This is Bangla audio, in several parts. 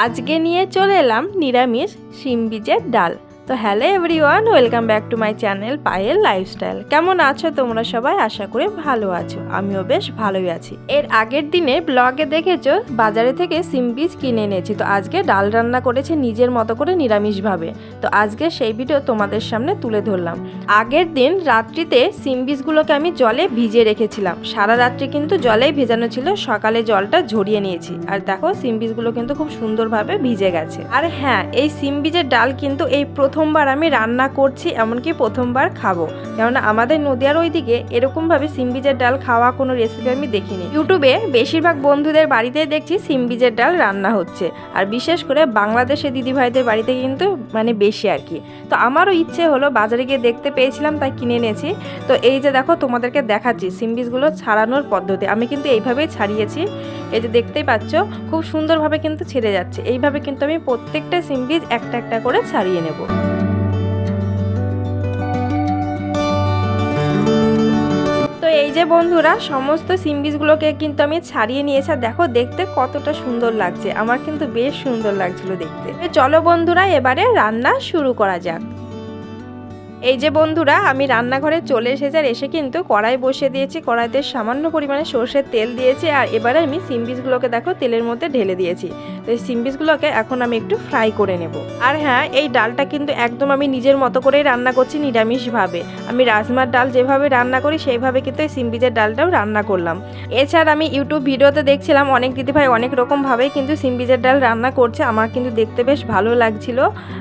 আজকে নিয়ে চলে এলাম নিরামিষ শিম বীজের ডাল। তো hello everyone, welcome back to my channel Payel lifestyle. কেমন আছো তোমরা সবাই? আশা করি ভালো আছো, আমিও বেশ ভালোই আছি। এর আগের দিনে ব্লগে দেখেছো বাজারে থেকে শিম বীজ কিনে এনেছি, তো আজকে ডাল রান্না করেছি নিজের মতো করে নিরামিষভাবে। তো আজকে সেই ভিডিও তোমাদের সামনে তুলে ধরলাম। আগের দিন রাত্রিতে শিম বীজগুলোকে আমি জলে ভিজিয়ে রেখেছিলাম, সারা রাত্রি কিন্তু জলেই ভেজানো ছিল, সকালে জলটা ঝরিয়ে নিয়েছি। আর দেখো শিম বীজগুলো কিন্তু খুব সুন্দরভাবে ভিজে গেছে। আর হ্যাঁ, এই শিম বীজের ডাল কিন্তু এই প্রথমবার আমি রান্না করছি, এমনকি প্রথমবার খাবো, কেননা আমাদের নদিয়ার ওইদিকে এরকমভাবে শিম বীজের ডাল খাওয়া কোনো রেসিপি আমি দেখিনি। ইউটিউবে বেশিরভাগ বন্ধুদের বাড়িতেই দেখছি শিম বীজের ডাল রান্না হচ্ছে, আর বিশেষ করে বাংলাদেশের দিদিভাইদের বাড়িতে কিন্তু বেশি আর কি। তো আমারও ইচ্ছে হলো, বাজারে গিয়ে দেখতে পেয়েছিলাম তাই কিনে এনেছি। তো এই যে দেখো তোমাদেরকে দেখাচ্ছি শিম বীজগুলো ছাড়ানোর পদ্ধতি। আমি কিন্তু এইভাবেই ছাড়িয়েছি, এই যে দেখতেই পাচ্ছ খুব সুন্দরভাবে কিন্তু ছেড়ে যাচ্ছে। এইভাবে কিন্তু আমি প্রত্যেকটা শিম বীজ একটা একটা করে ছাড়িয়ে নেব। তো এই যে বন্ধুরা সমস্ত শিম বীজগুলোকে কিন্তু আমি ছাড়িয়ে নিয়েছি, আর দেখো দেখতে কতটা সুন্দর লাগছে, আমার কিন্তু বেশ সুন্দর লাগছিল দেখতে। চলো বন্ধুরা এবারে রান্না শুরু করা যাক। এই যে বন্ধুরা আমি রান্নাঘরে চলে এসেছি, আর এসে কিন্তু কড়াই বসিয়ে দিয়েছি। কড়াইতে সামান্য পরিমাণে সর্ষের তেল দিয়েছি, আর এবারে আমি শিম বীজগুলোকে দেখো তেলের মধ্যে ঢেলে দিয়েছি। তো এই শিম বীজগুলোকে এখন আমি একটু ফ্রাই করে নেব। আর হ্যাঁ, এই ডালটা কিন্তু একদম আমি নিজের মতো করেই রান্না করছি নিরামিষভাবে। আমি রাজমার ডাল যেভাবে রান্না করি সেইভাবে কিন্তু এই শিম বীজের ডালটাও রান্না করলাম। এছাড়া আমি ইউটিউব ভিডিওতে দেখছিলাম অনেক দিদিভাই অনেক রকমভাবেই কিন্তু শিম বীজের ডাল রান্না করছে, আমার কিন্তু দেখতে বেশ ভালো লাগছিল,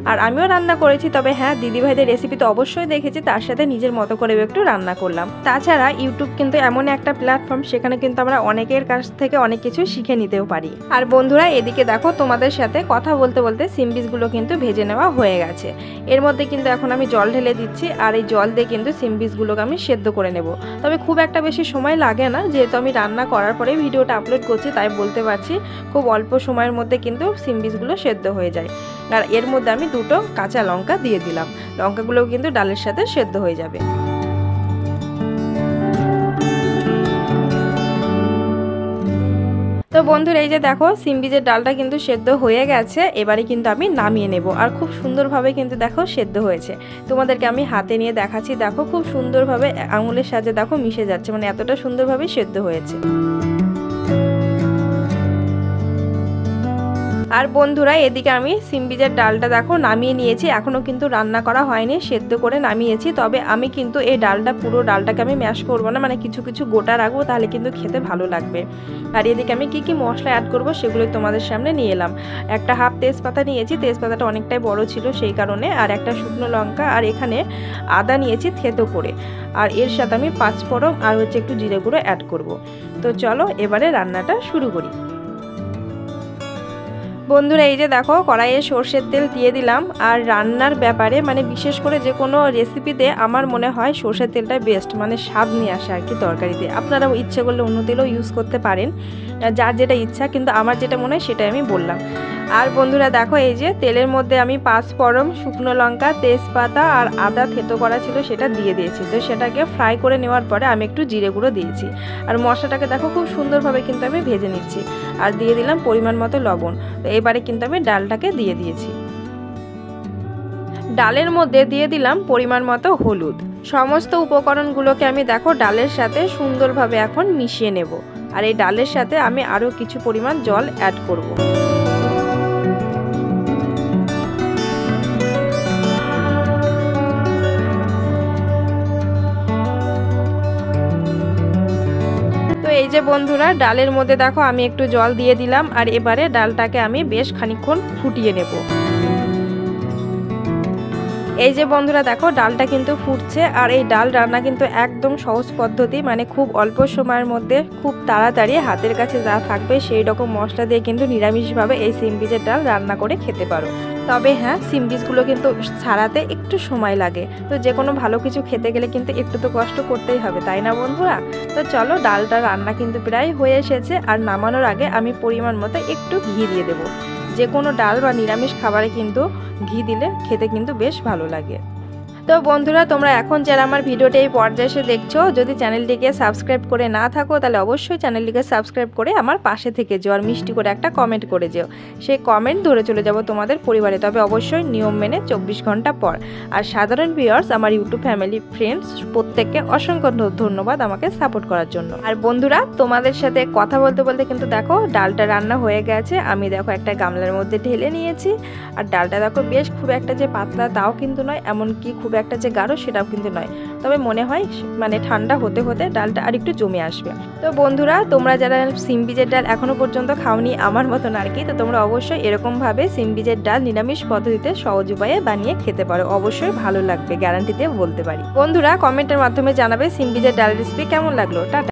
আর আমিও রান্না করেছি। তবে হ্যাঁ, দিদিভাইদের রেসিপি তো অবশ্যই দেখেছি, তার সাথে নিজের মতো করেও একটু রান্না করলাম। তাছাড়া ইউটিউব কিন্তু এমন একটা প্ল্যাটফর্ম, সেখানে কিন্তু আমরা অনেকের কাছ থেকে অনেক কিছু শিখে নিতেও পারি। আর বন্ধুরা এদিকে দেখো তোমাদের সাথে কথা বলতে বলতে শিম বীজগুলো কিন্তু ভেজে নেওয়া হয়ে গেছে। এর মধ্যে কিন্তু এখন আমি জল ঢেলে দিচ্ছি, আর এই জল দিয়ে কিন্তু শিম বীজগুলোকে আমি সেদ্ধ করে নেব। তবে খুব একটা বেশি সময় লাগে না, যেহেতু আমি রান্না করার পরে ভিডিওটা আপলোড করছি, তাই বলতে পারছি খুব অল্প সময়ের মধ্যে কিন্তু শিম বীজগুলো সেদ্ধ হয়ে যায়। আর এর মধ্যে আমি দুটো কাঁচা লঙ্কা দিয়ে দিলাম, লঙ্কাগুলোও কিন্তু ডালের সাথে সেদ্ধ হয়ে যাবে। তো বন্ধুরা এই যে দেখো শিম বীজের ডালটা কিন্তু সেদ্ধ হয়ে গেছে, এবারে কিন্তু আমি নামিয়ে নেব। আর খুব সুন্দরভাবে কিন্তু দেখো সেদ্ধ হয়েছে, তোমাদেরকে আমি হাতে নিয়ে দেখাচ্ছি। দেখো খুব সুন্দরভাবে আঙুলের সাহায্যে দেখো মিশে যাচ্ছে, এতটা সুন্দরভাবে সেদ্ধ হয়েছে। আর বন্ধুরা এদিকে আমি শিম বীজের ডালটা দেখো নামিয়ে নিয়েছি, এখনও কিন্তু রান্না করা হয়নি, সেদ্ধ করে নামিয়েছি। তবে আমি কিন্তু এই ডালটা পুরো ডালটাকে আমি ম্যাশ করবো না, কিছু কিছু গোটা রাখবো, তাহলে কিন্তু খেতে ভালো লাগবে। আর এদিকে আমি কি কি মশলা অ্যাড করব সেগুলোই তোমাদের সামনে নিয়ে এলাম। একটা হাফ তেজপাতা নিয়েছি, তেজপাতাটা অনেকটাই বড় ছিল সেই কারণে। আর একটা শুকনো লঙ্কা, আর এখানে আদা নিয়েছি থেতো করে। আর এর সাথে আমি 5 ফোড়ন আর একটু জিরে গুঁড়ো অ্যাড করব। তো চলো এবারে রান্নাটা শুরু করি। বন্ধুরা এই যে দেখো কড়াইয়ে সর্ষের তেল দিয়ে দিলাম। আর রান্নার ব্যাপারে বিশেষ করে যে কোনো রেসিপিতে আমার মনে হয় সর্ষের তেলটা বেস্ট, স্বাদ নিয়ে আসে আর কি তরকারিতে। আপনারাও ইচ্ছে করলে অন্য তেলও ইউজ করতে পারেন, যার যেটা ইচ্ছা, কিন্তু আমার যেটা মনে হয় সেটাই আমি বললাম। আর বন্ধুরা দেখো এই যে তেলের মধ্যে আমি 5 ফোড়ন, শুকনো লঙ্কা, তেজপাতা আর আদা থেতো করা ছিল সেটা দিয়ে দিয়েছি। তো সেটাকে ফ্রাই করে নেওয়ার পরে আমি একটু জিরে গুঁড়ো দিয়েছি। আর মশলাটাকে দেখো খুব সুন্দরভাবে কিন্তু আমি ভেজে নিচ্ছি। আর দিয়ে দিলাম পরিমাণ মতো লবণ। তো এবারে কিন্তু আমি ডালটাকে দিয়ে দিয়েছি। ডালের মধ্যে দিয়ে দিলাম পরিমাণ মতো হলুদ। সমস্ত উপকরণগুলোকে আমি দেখো ডালের সাথে সুন্দরভাবে এখন মিশিয়ে নেব। আর এই ডালের সাথে আমি আরও কিছু পরিমাণ জল অ্যাড করব। এই যে বন্ধুরা ডালের মধ্যে দেখো আমি একটু জল দিয়ে দিলাম। আর এবারে ডালটাকে আমি বেশ খানিকক্ষণ ফুটিয়ে নেব। এই যে বন্ধুরা দেখো ডালটা কিন্তু ফুটছে। আর এই ডাল রান্না কিন্তু একদম সহজ পদ্ধতি, খুব অল্প সময়ের মধ্যে খুব তাড়াতাড়ি হাতের কাছে যা থাকবে সেই রকম মশলা দিয়ে কিন্তু নিরামিষভাবে এই শিম বীজের ডাল রান্না করে খেতে পারো। তবে হ্যাঁ, শিম বীজগুলো কিন্তু ছাড়াতে একটু সময় লাগে। তো যে কোনো ভালো কিছু খেতে গেলে কিন্তু একটু তো কষ্ট করতেই হবে, তাই না বন্ধুরা? তো চলো ডালটা রান্না কিন্তু প্রায় হয়ে এসেছে। আর নামানোর আগে আমি পরিমাণ মতো একটু ঘি দিয়ে দেবো। যে কোনো ডাল বা নিরামিষ খাবারে কিন্তু ঘি দিলে খেতে কিন্তু বেশ ভালো লাগে। তো বন্ধুরা তোমরা এখন যারা আমার ভিডিওটা এই পর্যায়ে এসে দেখছো, যদি চ্যানেলটিকে সাবস্ক্রাইব করে না থাকো তাহলে অবশ্যই চ্যানেলটিকে সাবস্ক্রাইব করে আমার পাশে থেকে যেও আর মিষ্টি করে একটা কমেন্ট করে যেও। সেই কমেন্ট ধরে চলে যাব তোমাদের পরিবারে, তবে অবশ্যই নিয়ম মেনে 24 ঘন্টা পর। আর সাধারণ ভিউয়ার্স, আমার ইউটিউব ফ্যামিলি ফ্রেন্ডস প্রত্যেককে অসংখ্য ধন্যবাদ আমাকে সাপোর্ট করার জন্য। আর বন্ধুরা তোমাদের সাথে কথা বলতে বলতে কিন্তু দেখো ডালটা রান্না হয়ে গেছে। আমি দেখো একটা গামলার মধ্যে ঢেলে নিয়েছি। আর ডালটা দেখো বেশ খুব একটা যে পাতলা তাও কিন্তু নয়, এমনকি খুব একটা যে গাঢ় সেটাও কিন্তু নয়, তবে মনে হয় মানে ঠান্ডা হতে হতে ডালটা আর একটু জমে আসবে। তো বন্ধুরা তোমরা যারা সিম বীজের ডাল এখনো পর্যন্ত খাওনি আমার মতন আর কি, তো তোমরা অবশ্যই এরকমভাবে সিম বীজের ডাল নিরামিষ পদ্ধতিতে সহজ উপায়ে বানিয়ে খেতে পারো, অবশ্যই ভালো লাগবে, গ্যারান্টি দিয়ে বলতে পারি। বন্ধুরা কমেন্টের মাধ্যমে জানাবে সিম বীজের ডাল রেসিপি কেমন লাগলো। টাটা।